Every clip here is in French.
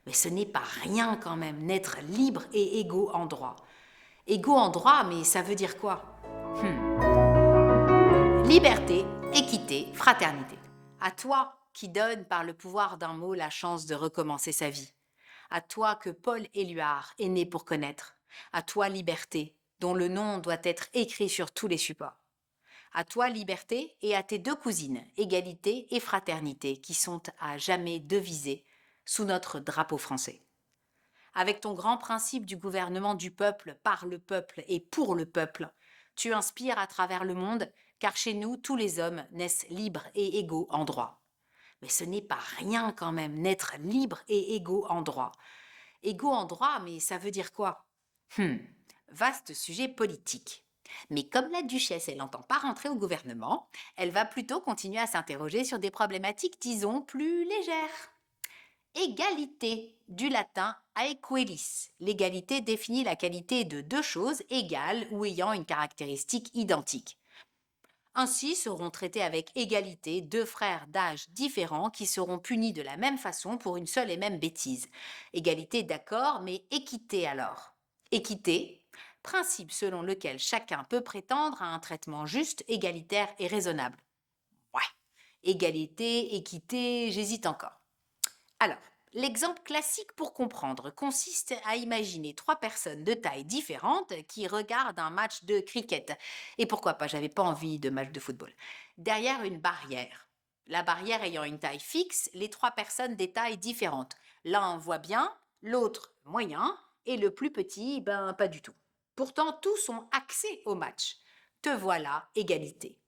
Mais ce n'est pas rien quand même, n'être libre et égaux en droit. Égaux en droit, mais ça veut dire quoi? Liberté, équité, fraternité. À toi qui donne par le pouvoir d'un mot la chance de recommencer sa vie. À toi que Paul Éluard est né pour connaître. À toi liberté, dont le nom doit être écrit sur tous les supports. À toi liberté et à tes deux cousines, égalité et fraternité, qui sont à jamais devisées sous notre drapeau français. Avec ton grand principe du gouvernement du peuple, par le peuple et pour le peuple, tu inspires à travers le monde, car chez nous, tous les hommes naissent libres et égaux en droit. Mais ce n'est pas rien quand même, naître libre et égaux en droit. Égaux en droit, mais ça veut dire quoi? Vaste sujet politique. Mais comme la duchesse, elle n'entend pas rentrer au gouvernement, elle va plutôt continuer à s'interroger sur des problématiques, disons, plus légères. Égalité, du latin aequalis. L'égalité définit la qualité de deux choses égales ou ayant une caractéristique identique. Ainsi seront traités avec égalité deux frères d'âge différents qui seront punis de la même façon pour une seule et même bêtise. Égalité d'accord, mais équité alors. Équité, principe selon lequel chacun peut prétendre à un traitement juste, égalitaire et raisonnable. Ouais, égalité, équité, j'hésite encore. Alors, l'exemple classique pour comprendre consiste à imaginer trois personnes de taille différentes qui regardent un match de cricket. Et pourquoi pas, j'avais pas envie de match de football. Derrière une barrière. La barrière ayant une taille fixe, les trois personnes des tailles différentes. L'un voit bien, l'autre moyen, et le plus petit, ben pas du tout. Pourtant, tous ont accès au match. Te voilà, égalité.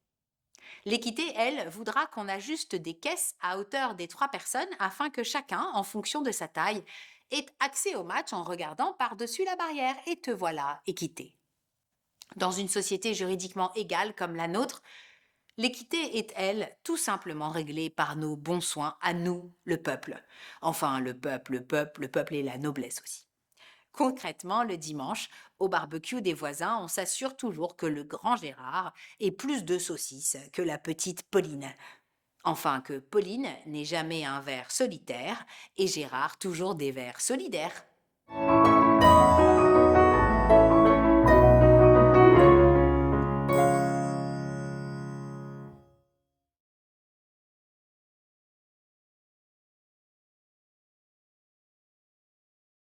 L'équité, elle, voudra qu'on ajuste des caisses à hauteur des trois personnes afin que chacun, en fonction de sa taille, ait accès au match en regardant par-dessus la barrière. Et te voilà, équité. Dans une société juridiquement égale comme la nôtre, l'équité est, elle, tout simplement réglée par nos bons soins à nous, le peuple. Enfin, le peuple et la noblesse aussi. Concrètement, le dimanche, au barbecue des voisins, on s'assure toujours que le grand Gérard ait plus de saucisses que la petite Pauline. Enfin, que Pauline n'ait jamais un verre solitaire et Gérard toujours des verres solidaires.